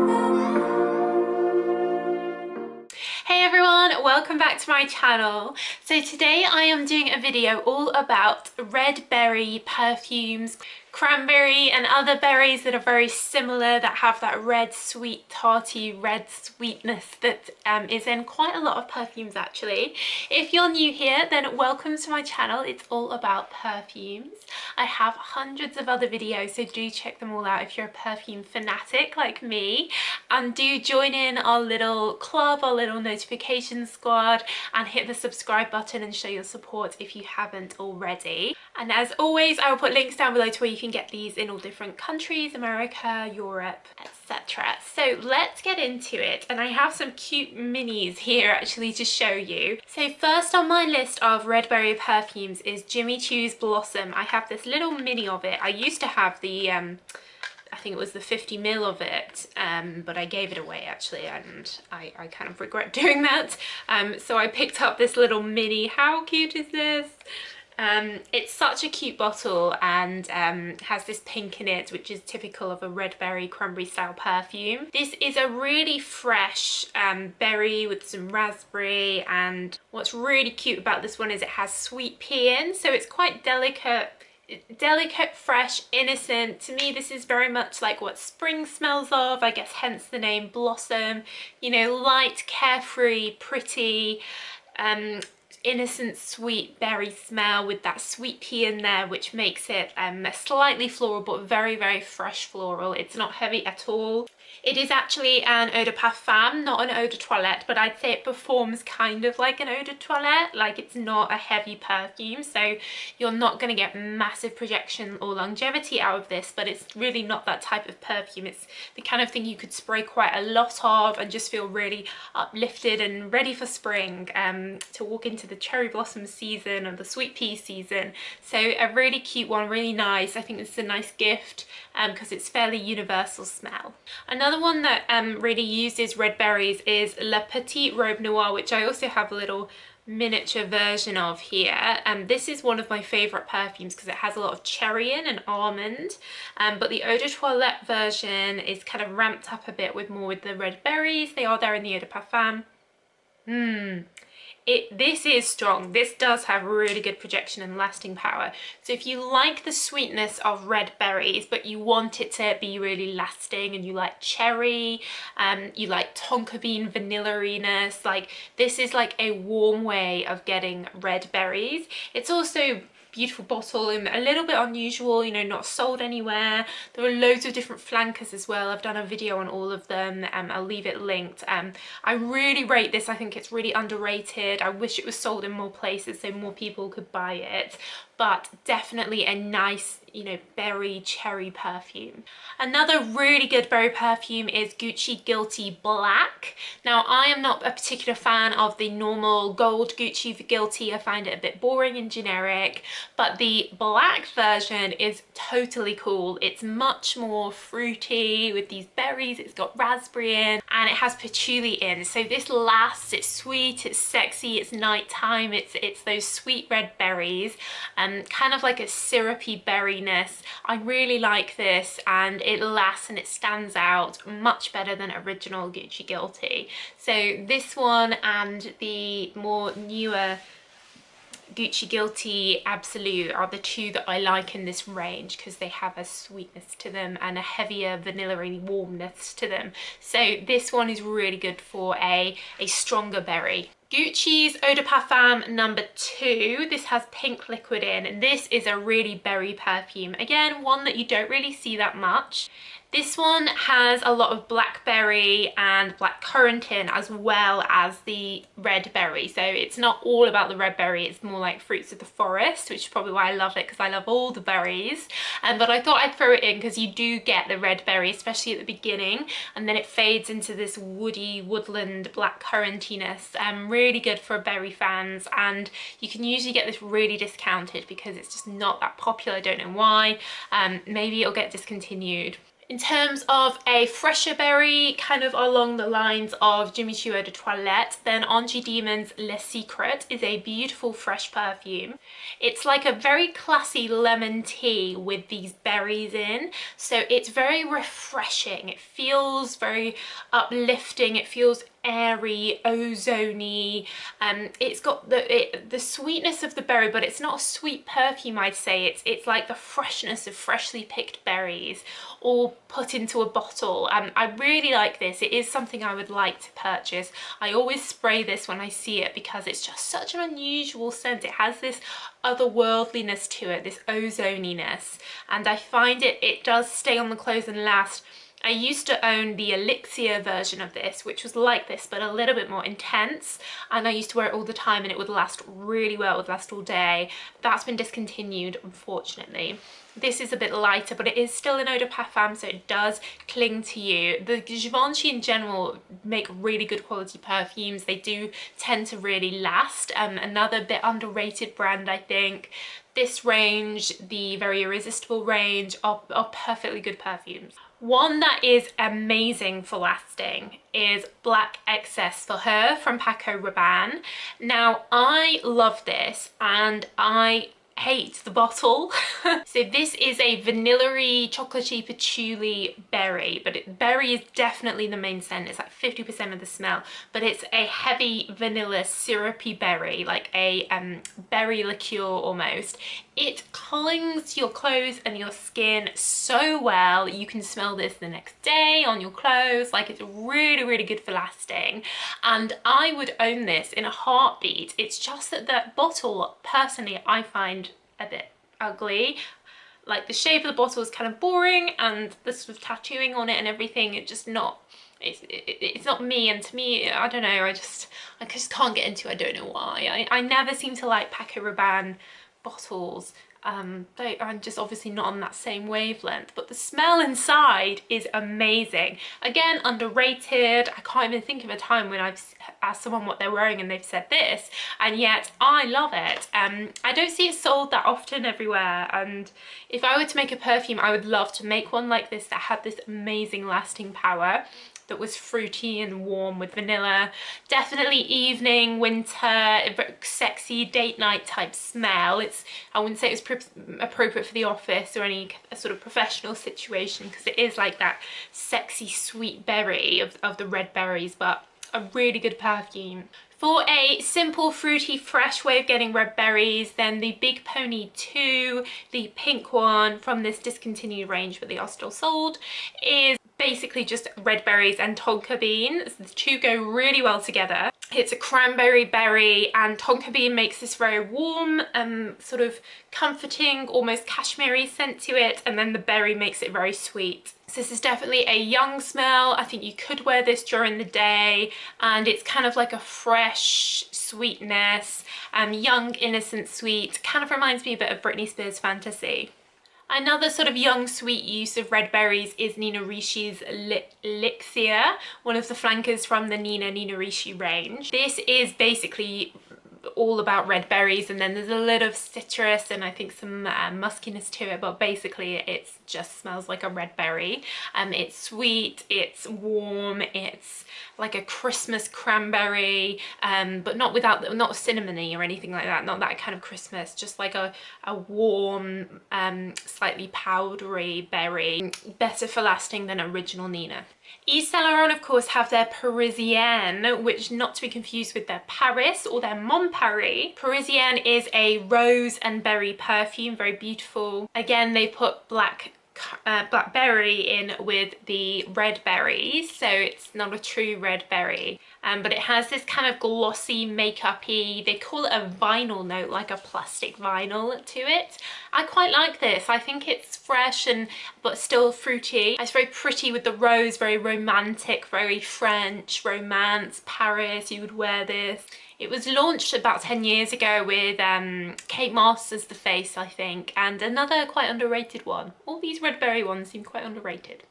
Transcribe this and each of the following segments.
Hey everyone, welcome back to my channel. So today I am doing a video all about red berry perfumes, cranberry and other berries that are very similar, that have that red sweet tarty red sweetness that is in quite a lot of perfumes actually. If you're new here, then welcome to my channel. It's all about perfumes. I have hundreds of other videos, so do check them all out if you're a perfume fanatic like me, and do join in our little club, our little notification squad, and hit the subscribe button and show your support if you haven't already. And as always, I will put links down below to where you can get these in all different countries, America, Europe, etc. So let's get into it, and I have some cute minis here actually to show you. So first on my list of red berry perfumes is Jimmy Choo's Blossom. I have this little mini of it. I used to have the I think it was the 50ml of it, but I gave it away actually, and I kind of regret doing that. So I picked up this little mini. How cute is this? It's such a cute bottle, and has this pink in it, which is typical of a red berry cranberry style perfume. This is a really fresh berry with some raspberry, and what's really cute about this one is it has sweet pea in, so it's quite delicate, fresh, innocent. To me this is very much like what spring smells of, I guess hence the name Blossom. You know, light, carefree, pretty, innocent sweet berry smell with that sweet pea in there, which makes it slightly floral but very, very fresh floral. It's not heavy at all. It is actually an eau de parfum, not an eau de toilette, but I'd say it performs kind of like an eau de toilette. Like, it's not a heavy perfume, so you're not going to get massive projection or longevity out of this, but it's really not that type of perfume. It's the kind of thing you could spray quite a lot of and just feel really uplifted and ready for spring, to walk into the cherry blossom season or the sweet pea season. So a really cute one, really nice. I think this is a nice gift because it's fairly universal smell. Another one that really uses red berries is La Petite Robe Noir, which I also have a little miniature version of here. This is one of my favourite perfumes because it has a lot of cherry in and almond, but the eau de toilette version is kind of ramped up a bit with more with the red berries. They are there in the eau de parfum. This is strong. This does have really good projection and lasting power. So if you like the sweetness of red berries but you want it to be really lasting, and you like cherry, you like tonka bean vanilla-iness, like this is like a warm way of getting red berries. It's also beautiful bottle and a little bit unusual, you know, not sold anywhere. There are loads of different flankers as well. I've done a video on all of them. I'll leave it linked. I really rate this. I think it's really underrated. I wish it was sold in more places so more people could buy it, but definitely a nice, you know, berry cherry perfume. Another really good berry perfume is Gucci Guilty Black. Now, I am not a particular fan of the normal gold Gucci Guilty. I find it a bit boring and generic, but the black version is totally cool. It's much more fruity with these berries. It's got raspberry in and it has patchouli in. So this lasts, it's sweet, it's sexy, it's nighttime, it's those sweet red berries, kind of like a syrupy berryness. I really like this, and it lasts and it stands out much better than original Gucci Guilty. So this one and the more newer Gucci Guilty Absolute are the two that I like in this range because they have a sweetness to them and a heavier vanilla-y warmness to them. So this one is really good for a stronger berry. Gucci's Eau de Parfum number 2. This has pink liquid in, and this is a really berry perfume. Again, one that you don't really see that much. This one has a lot of blackberry and blackcurrant in, as well as the red berry. So it's not all about the red berry, it's more like fruits of the forest, which is probably why I love it, because I love all the berries. But I thought I'd throw it in because you do get the red berry, especially at the beginning, and then it fades into this woody, woodland blackcurrantiness. Really good for berry fans, and you can usually get this really discounted because it's just not that popular. I don't know why. Maybe it'll get discontinued. In terms of a fresher berry, kind of along the lines of Jimmy Choo Eau de Toilette, then Angie Demon's Le Secret is a beautiful fresh perfume. It's like a very classy lemon tea with these berries in, so it's very refreshing. It feels very uplifting. It feels airy, ozony. It's got the sweetness of the berry, but it's not a sweet perfume, I'd say. It's like the freshness of freshly picked berries all put into a bottle. I really like this. It is something I would like to purchase. I always spray this when I see it because it's just such an unusual scent. It has this otherworldliness to it, this ozoniness, and I find it does stay on the clothes and last. I used to own the Elixir version of this, which was like this but a little bit more intense, and I used to wear it all the time and it would last really well. It would last all day. That's been discontinued, unfortunately. This is a bit lighter, but it is still an eau de parfum, so it does cling to you. The Givenchy in general make really good quality perfumes. They do tend to really last. Another bit underrated brand, I think. This range, the Very Irresistible range, are perfectly good perfumes. One that is amazing for lasting is Black Excess for Her from Paco Rabanne. Now, I love this and I hate the bottle. So this is a vanilla-y, chocolatey patchouli berry, but berry is definitely the main scent. It's like 50% of the smell, but it's a heavy vanilla syrupy berry, like a berry liqueur almost. It clings to your clothes and your skin so well. You can smell this the next day on your clothes. Like, it's really, really good for lasting. And I would own this in a heartbeat. It's just that the bottle, personally, I find a bit ugly. Like, the shape of the bottle is kind of boring, and the sort of tattooing on it and everything, it's not me. And to me, I don't know, I just can't get into it. I don't know why. I never seem to like Paco Rabanne bottles. I'm just obviously not on that same wavelength, but the smell inside is amazing. Again, underrated. I can't even think of a time when I've asked someone what they're wearing and they've said this, and yet I love it. I don't see it sold that often everywhere, and if I were to make a perfume, I would love to make one like this that had this amazing lasting power, that was fruity and warm with vanilla. Definitely evening, winter, sexy date night type smell. I wouldn't say it's appropriate for the office or any sort of professional situation, because it is like that sexy sweet berry of the red berries, but a really good perfume. For a simple, fruity, fresh way of getting red berries, then the Big Pony 2, the pink one from this discontinued range but they are still sold, is basically just red berries and tonka beans. The two go really well together. It's a cranberry berry, and tonka bean makes this very warm, sort of comforting, almost cashmere scent to it, and then the berry makes it very sweet. So this is definitely a young smell. I think you could wear this during the day, and it's kind of like a fresh sweetness, young, innocent sweet. Kind of reminds me a bit of Britney Spears' Fantasy. Another sort of young sweet use of red berries is Nina Ricci's Elixir, one of the flankers from the Nina Ricci range. This is basically all about red berries, and then there's a little of citrus and I think some muskiness to it, but basically it just smells like a red berry. It's sweet, it's warm, it's like a Christmas cranberry, but not cinnamony or anything like that, not that kind of Christmas, just like a warm, slightly powdery berry. Better for lasting than original Nina. Yves Saint Laurent, of course, have their Parisienne, which not to be confused with their Paris or their Mon Paris. Parisienne is a rose and berry perfume, very beautiful. Again, they put blackberry in with the red berries, so it's not a true red berry, but it has this kind of glossy makeup-y, they call it a vinyl note, like a plastic vinyl to it. I quite like this. I think it's fresh but still fruity. It's very pretty with the rose, very romantic, very French, romance, Paris, you would wear this. It was launched about 10 years ago with Kate Moss as the face, I think, and another quite underrated one. All these red berry ones seem quite underrated.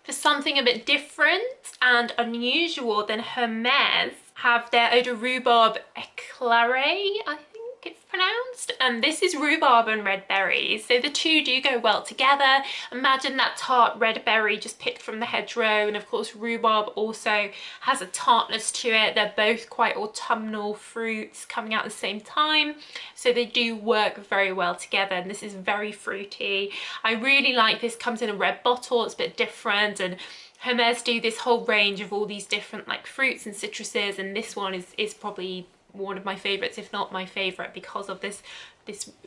For something a bit different and unusual, then Hermes have their Eau de Rhubarb Eclair, I think it's pronounced. balanced. This is rhubarb and red berries, so the two do go well together. Imagine that tart red berry just picked from the hedgerow, and of course rhubarb also has a tartness to it. They're both quite autumnal fruits coming out at the same time, so they do work very well together, and this is very fruity. I really like this. Comes in a red bottle, it's a bit different, and Hermes do this whole range of all these different like fruits and citruses, and this one is probably one of my favorites, if not my favorite, because of this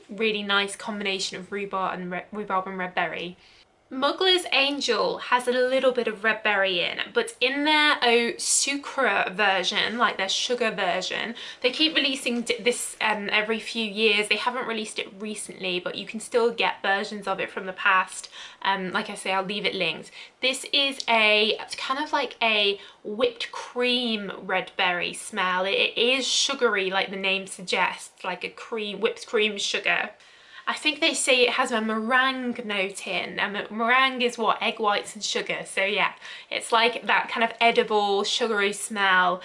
really nice combination of rhubarb and red berry. Mugler's Angel has a little bit of red berry in, but in their sucre version, like their sugar version, they keep releasing this every few years. They haven't released it recently, but you can still get versions of it from the past. Like I say, I'll leave it linked. This is it's kind of like a whipped cream red berry smell. It is sugary, like the name suggests, like a whipped cream sugar. I think they say it has a meringue note in, and meringue is what? Egg whites and sugar. So yeah, it's like that kind of edible sugary smell,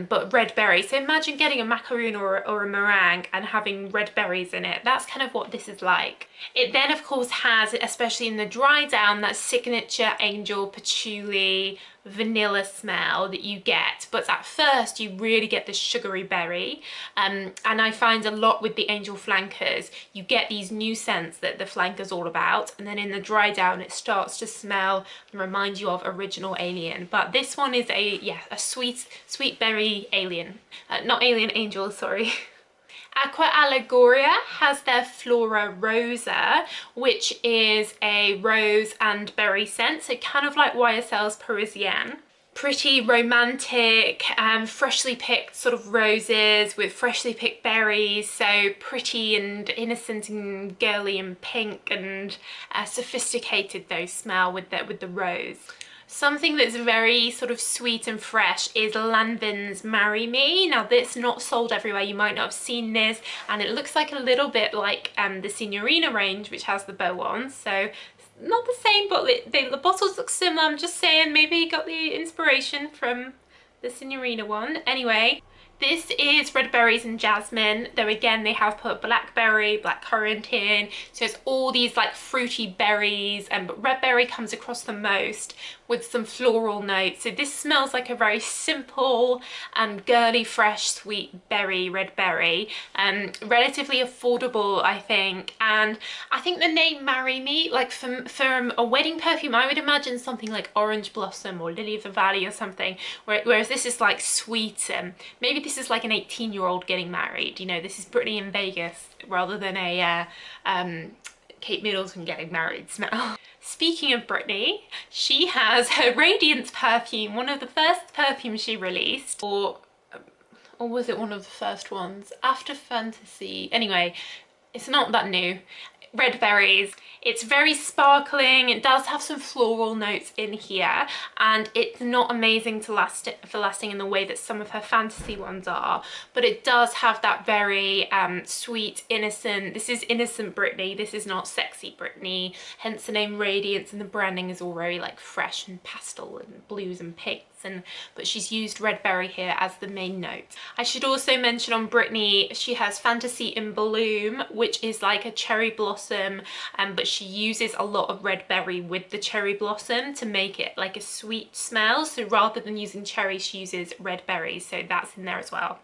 but red berry. So imagine getting a macaroon or a meringue and having red berries in it. That's kind of what this is like. It then of course has, especially in the dry down, that signature angel patchouli vanilla smell that you get, but at first you really get the sugary berry, and I find a lot with the angel flankers you get these new scents that the flanker's all about, and then in the dry down it starts to smell and remind you of original Alien. But this one is a sweet berry Alien, not Alien Angel, sorry. Aqua Allegoria has their Flora Rose, which is a rose and berry scent, so kind of like YSL's Parisienne. Pretty romantic, freshly picked sort of roses with freshly picked berries, so pretty and innocent and girly and pink and sophisticated those smell with the rose. Something that's very sort of sweet and fresh is Lanvin's Marry Me. Now this is not sold everywhere, you might not have seen this, and it looks like a little bit like the Signorina range, which has the bow on, so not the same, but the bottles look similar. I'm just saying, maybe you got the inspiration from the Signorina one. Anyway, this is red berries and jasmine, though again they have put blackberry, blackcurrant in, so it's all these like fruity berries, but red berry comes across the most with some floral notes. So this smells like a very simple and girly, fresh, sweet berry, red berry, relatively affordable I think. And I think the name Marry Me, like for a wedding perfume, I would imagine something like Orange Blossom or Lily of the Valley or something, whereas this is like sweet, maybe this is like an 18-year-old getting married, you know, this is Britney in Vegas rather than a Kate Middleton getting married smell. Speaking of Britney, she has her Radiance perfume, one of the first perfumes she released, or was it one of the first ones? After Fantasy. Anyway, it's not that new. Red berries. It's very sparkling, it does have some floral notes in here, and it's not amazing for lasting in the way that some of her fantasy ones are, but it does have that very sweet, innocent, this is innocent Britney, this is not sexy Britney, hence the name Radiance, and the branding is all very like fresh and pastel and blues and pinks, but she's used red berry here as the main note. I should also mention on Britney, she has Fantasy in Bloom, which is like a cherry blossom, but she uses a lot of red berry with the cherry blossom to make it like a sweet smell. So rather than using cherry, she uses red berries, so that's in there as well.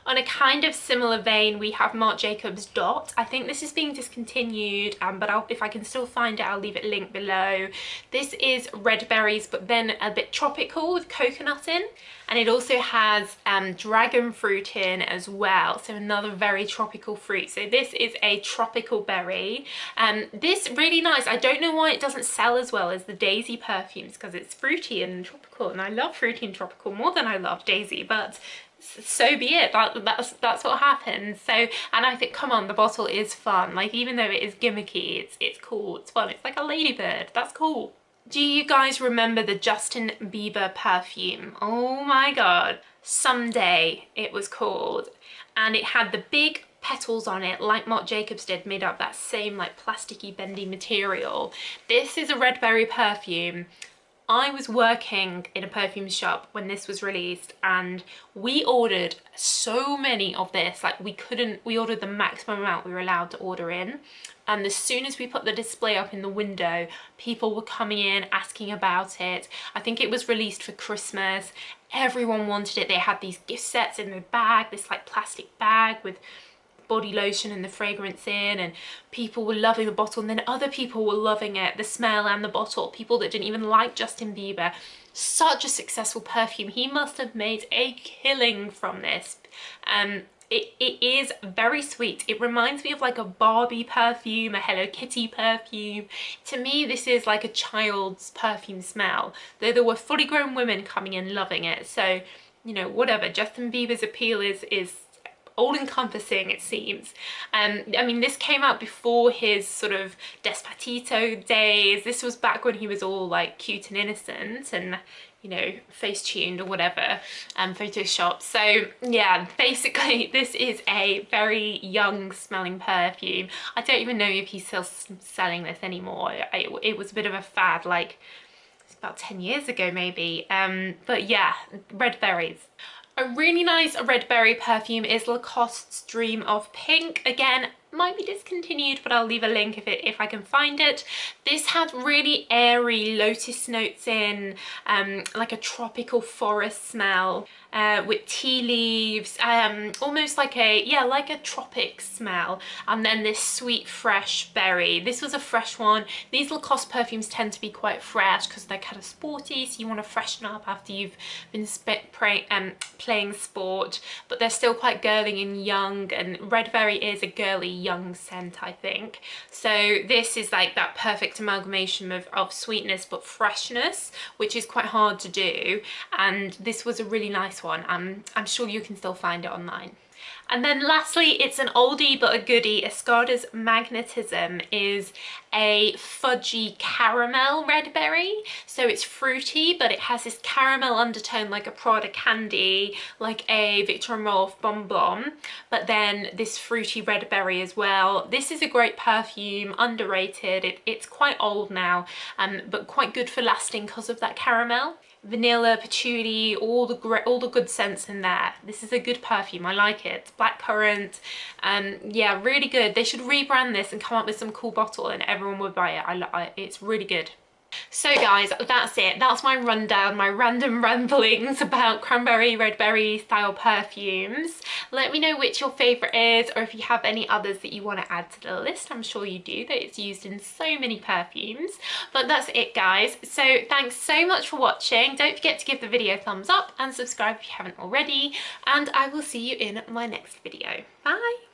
On a kind of similar vein, we have Marc Jacobs Dot. I think this is being discontinued, but if I can still find it, I'll leave it linked below. This is red berries, but then a bit tropical with coconut in. And it also has dragon fruit in as well, so another very tropical fruit. So this is a tropical berry. This really nice. I don't know why it doesn't sell as well as the Daisy perfumes, because it's fruity and tropical, and I love fruity and tropical more than I love Daisy, but so be it. That's what happens. So, and I think, come on, the bottle is fun. Like, even though it is gimmicky, it's cool, it's fun, it's like a ladybird. That's cool. Do you guys remember the Justin Bieber perfume? Oh my god, Someday it was called, and it had the big petals on it like Marc Jacobs did, made up that same like plasticky bendy material. This is a red berry perfume. I was working in a perfume shop when this was released, and we ordered so many of this. Like, we ordered the maximum amount we were allowed to order in. And as soon as we put the display up in the window, people were coming in asking about it. I think it was released for Christmas. Everyone wanted it. They had these gift sets in their bag, this like plastic bag with body lotion and the fragrance in, and people were loving the bottle, and then other people were loving it, the smell and the bottle. People that didn't even like Justin Bieber. Such a successful perfume. He must have made a killing from this. It is very sweet. It reminds me of like a Barbie perfume, a Hello Kitty perfume. To me, this is like a child's perfume smell, though there were fully grown women coming in loving it. So, you know, whatever. Justin Bieber's appeal is all-encompassing, it seems. I mean, this came out before his sort of Despacito days. This was back when he was all like cute and innocent and, you know, face-tuned or whatever, photoshopped. So yeah, basically this is a very young smelling perfume. I don't even know if he's still selling this anymore. It was a bit of a fad, like about 10 years ago maybe. But yeah, red berries. A really nice red berry perfume is Lacoste's Dream of Pink. Again, might be discontinued, but I'll leave a link if I can find it. This had really airy lotus notes in, like a tropical forest smell, with tea leaves, almost like like a tropic smell, and then this sweet fresh berry. This was a fresh one. These Lacoste perfumes tend to be quite fresh because they're kind of sporty, so you want to freshen up after you've been playing sport, but they're still quite girly and young, and red berry is a girly young scent, I think. So this is like that perfect amalgamation of sweetness but freshness, which is quite hard to do, and this was a really nice one. I'm sure you can still find it online. And then lastly, it's an oldie but a goodie. Escada's Magnetism is a fudgy caramel red berry. So it's fruity, but it has this caramel undertone like a Prada candy, like a Victor and Rolf bonbon, but then this fruity red berry as well. This is a great perfume, underrated. It's quite old now, but quite good for lasting because of that caramel. Vanilla, patchouli, all the good scents in there. This is a good perfume. I like it. Blackcurrant, yeah, really good. They should rebrand this and come up with some cool bottle and everyone would buy it. It's really good. So guys, that's it. That's my rundown, my random ramblings about cranberry, red berry style perfumes. Let me know which your favourite is, or if you have any others that you want to add to the list. I'm sure you do, that it's used in so many perfumes. But that's it, guys. So thanks so much for watching. Don't forget to give the video a thumbs up and subscribe if you haven't already. And I will see you in my next video. Bye!